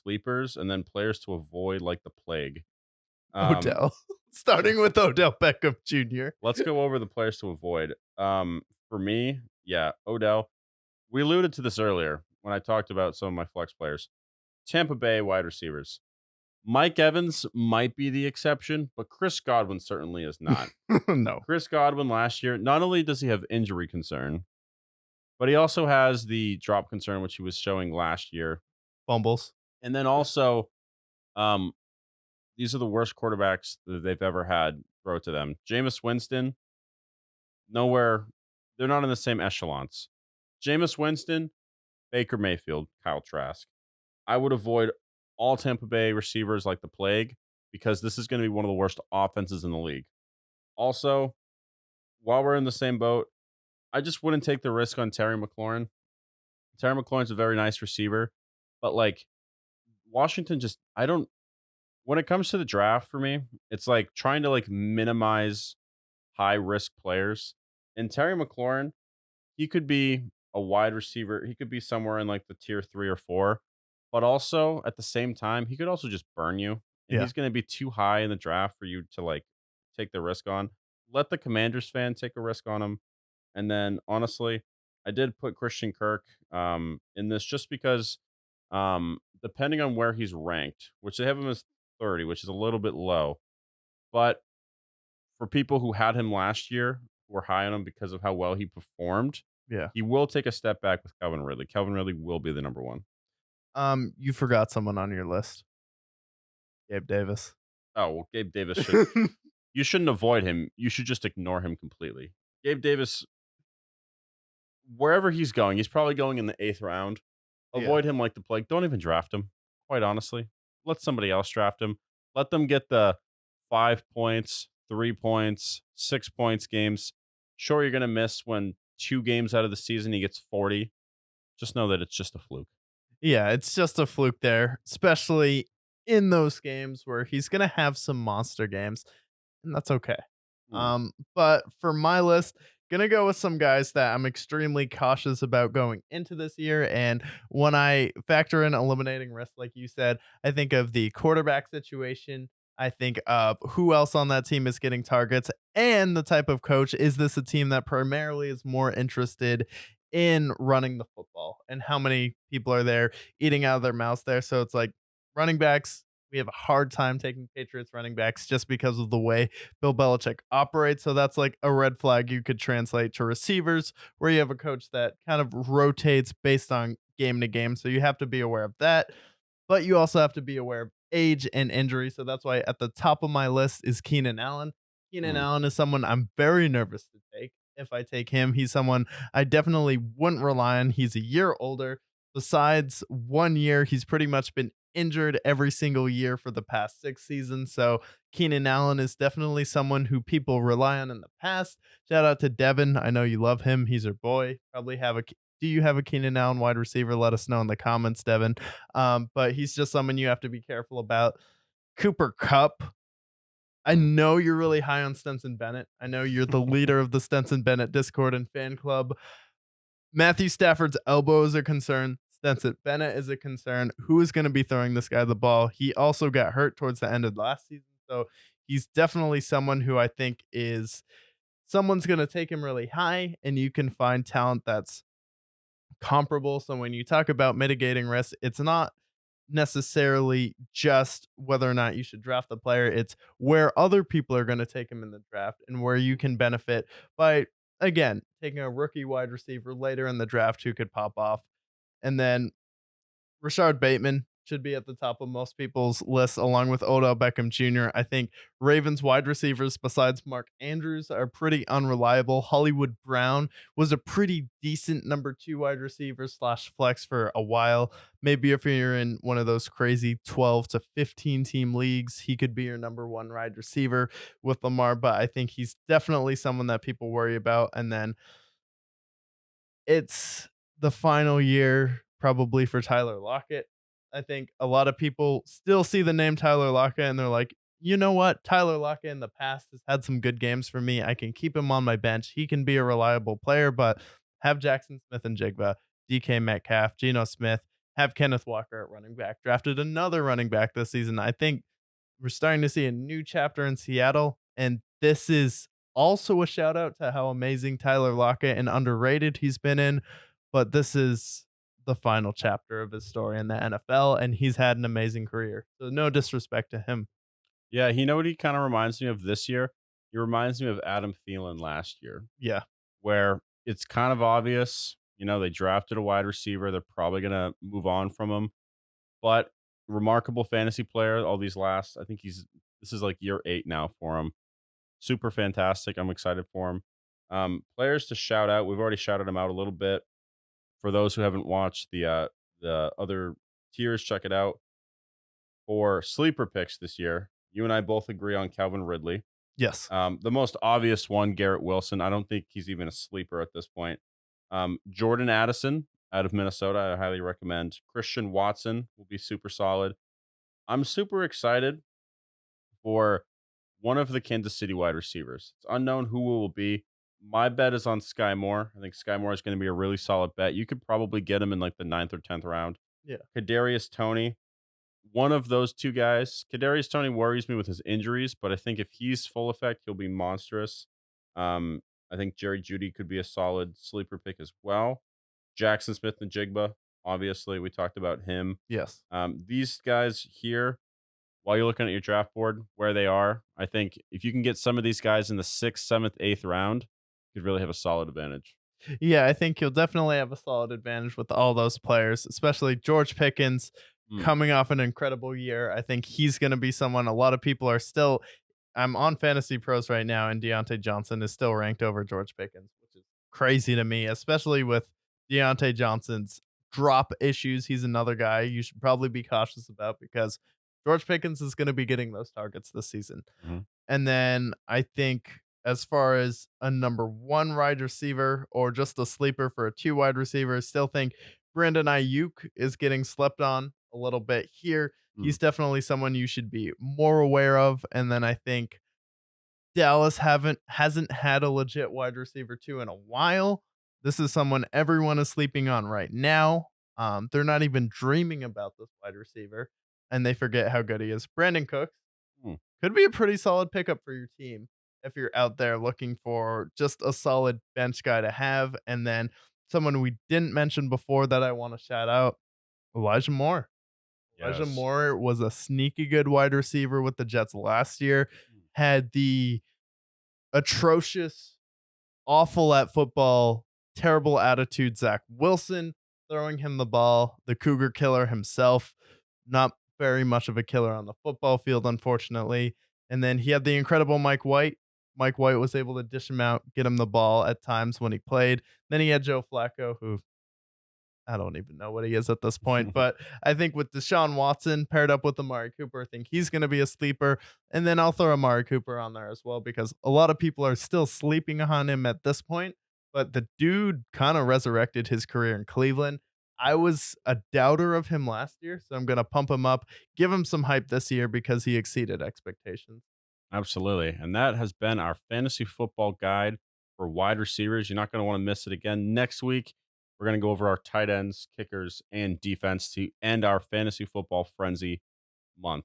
sleepers and then players to avoid like the plague. Um, Odell. Starting with Odell Beckham Jr. let's go over the players to avoid. For me, yeah, Odell. We alluded to this earlier when I talked about some of my flex players. Tampa Bay wide receivers. Mike Evans might be the exception, but Chris Godwin certainly is not. No. Chris Godwin last year, not only does he have injury concern, but he also has the drop concern, which he was showing last year. Fumbles. And then also, um, these are the worst quarterbacks that they've ever had throw to them. Jameis Winston, nowhere. They're not in the same echelons. Jameis Winston, Baker Mayfield, Kyle Trask. I would avoid all Tampa Bay receivers like the plague because this is going to be one of the worst offenses in the league. Also, while we're in the same boat, I just wouldn't take the risk on Terry McLaurin. Terry McLaurin's a very nice receiver, but like Washington just I don't when it comes to the draft for me, it's like trying to like minimize high risk players. And Terry McLaurin, he could be a wide receiver. He could be somewhere in like the tier 3 or 4, but also at the same time, he could also just burn you. And Yeah. he's going to be too high in the draft for you to like take the risk on. Let the Commanders fan take a risk on him. And then honestly, I did put Christian Kirk in this just because depending on where he's ranked, which they have him as 30, which is a little bit low. But for people who had him last year, who were high on him because of how well he performed, Yeah. he will take a step back with Calvin Ridley. Calvin Ridley will be the number one. You forgot someone on your list. Gabe Davis. Oh, well, Gabe Davis you shouldn't avoid him. You should just ignore him completely. Gabe Davis, wherever he's going, he's probably going in the 8th round. Yeah. Avoid him like the plague. Don't even draft him, quite honestly. Let somebody else draft him. Let them get the 5 points, 3 points, 6 points games. Sure, you're going to miss when 2 games out of the season he gets 40. Just know that it's just a fluke. Yeah, it's just a fluke there, especially in those games where he's gonna have some monster games, and that's okay. Mm, But for my list, gonna go with some guys that I'm extremely cautious about going into this year. And when I factor in eliminating risk, like you said, I think of the quarterback situation. I think of who else on that team is getting targets and the type of coach. Is this a team that primarily is more interested in running the football and how many people are there eating out of their mouths there? So it's like running backs. We have a hard time taking Patriots running backs just because of the way Bill Belichick operates. So that's like a red flag you could translate to receivers, where you have a coach that kind of rotates based on game to game. So you have to be aware of that. But you also have to be aware of age and injury. So that's why at the top of my list is Keenan Allen. Keenan mm. Allen is someone I'm very nervous to take. If I take him, he's someone I definitely wouldn't rely on. He's a year older. Besides 1 year, he's pretty much been injured every single year for the past 6 seasons. So Keenan Allen is definitely someone who people rely on in the past. Shout out to Devin. I know you love him. He's your boy. Probably have a. Do you have a Keenan Allen wide receiver? Let us know in the comments, Devin. But he's just someone you have to be careful about. Cooper Cup. I know you're really high on Stenson Bennett. I know you're the leader of the Stenson Bennett Discord and fan club. Matthew Stafford's elbow is a concern. Stenson Bennett is a concern. Who is going to be throwing this guy the ball? He also got hurt towards the end of last season. So he's definitely someone who I think is someone's going to take him really high, and you can find talent that's comparable. So when you talk about mitigating risk, it's not necessarily just whether or not you should draft the player. It's where other people are going to take him in the draft and where you can benefit by, again, taking a rookie wide receiver later in the draft who could pop off. And then Rashard Bateman should be at the top of most people's lists, along with Odell Beckham Jr. I think Ravens wide receivers, besides Mark Andrews, are pretty unreliable. Hollywood Brown was a pretty decent number 2 wide receiver slash flex for a while. Maybe if you're in one of those crazy 12 to 15 team leagues, he could be your number 1 wide receiver with Lamar, but I think he's definitely someone that people worry about. And then it's the final year probably for Tyler Lockett. I think a lot of people still see the name Tyler Lockett and they're like, "You know what? Tyler Lockett in the past has had some good games for me. I can keep him on my bench. He can be a reliable player, but have Jackson Smith and Jigba, DK Metcalf, Geno Smith. have Kenneth Walker at running back, drafted another running back this season. I think we're starting to see a new chapter in Seattle, and this is also a shout out to how amazing Tyler Lockett and underrated he's been in, but this is the final chapter of his story in the NFL, and he's had an amazing career. So no disrespect to him. Yeah, you know what he kind of reminds me of this year? He reminds me of Adam Thielen last year, Yeah. where it's kind of obvious, they drafted a wide receiver. They're probably going to move on from him, but remarkable fantasy player. I think this is like year 8 now for him. Super fantastic. I'm excited for him. Players to shout out. We've already shouted him out a little bit. For those who haven't watched the other tiers, check it out. For sleeper picks this year, you and I both agree on Calvin Ridley. Yes. The most obvious one, Garrett Wilson. I don't think he's even a sleeper at this point. Jordan Addison out of Minnesota, I highly recommend. Christian Watson will be super solid. I'm super excited for one of the Kansas City wide receivers. It's unknown who it will be. My bet is on Sky Moore. I think Sky Moore is going to be a really solid bet. You could probably get him in like the ninth or 10th round. Yeah. Kadarius Tony, one of those two guys. Kadarius Tony worries me with his injuries, but I think if he's full effect, he'll be monstrous. I think Jerry Judy could be a solid sleeper pick as well. Jackson Smith and Jigba, obviously, we talked about him. Yes. These guys here, while you're looking at your draft board, where they are, I think if you can get some of these guys in the sixth, seventh, eighth round, you could really have a solid advantage. Yeah, I think you'll definitely have a solid advantage with all those players, especially George Pickens Mm, coming off an incredible year. I think he's going to be someone a lot of people are still. I'm on Fantasy Pros right now, and Deontay Johnson is still ranked over George Pickens, which is crazy to me, especially with Deontay Johnson's drop issues. He's another guy you should probably be cautious about because George Pickens is going to be getting those targets this season. mhm. And then I think as far as a number one wide receiver or just a sleeper for a two wide receiver, I still think Brandon Ayuk is getting slept on a little bit here. Mm. He's definitely someone you should be more aware of. And then I think Dallas hasn't had a legit wide receiver two in a while. This is someone everyone is sleeping on right now. They're not even dreaming about this wide receiver, and they forget how good he is. Brandon Cooks Mm. could be a pretty solid pickup for your team if you're out there looking for just a solid bench guy to have. And then someone we didn't mention before that I want to shout out, Elijah Moore. Elijah Yes. Moore was a sneaky good wide receiver with the Jets last year, Mm. had the atrocious, awful at football, terrible attitude Zach Wilson throwing him the ball, the Cougar killer himself, not very much of a killer on the football field, unfortunately. And then he had the incredible Mike White. Mike White was able to dish him out, get him the ball at times when he played. Then he had Joe Flacco, who I don't even know what he is at this point, but I think with Deshaun Watson paired up with Amari Cooper, I think he's going to be a sleeper. And then I'll throw Amari Cooper on there as well because a lot of people are still sleeping on him at this point. But the dude kind of resurrected his career in Cleveland. I was a doubter of him last year, so I'm going to pump him up, give him some hype this year because he exceeded expectations. Absolutely. And that has been our fantasy football guide for wide receivers. You're not going to want to miss it again. Next week, we're going to go over our tight ends, kickers, and defense to end our fantasy football frenzy month.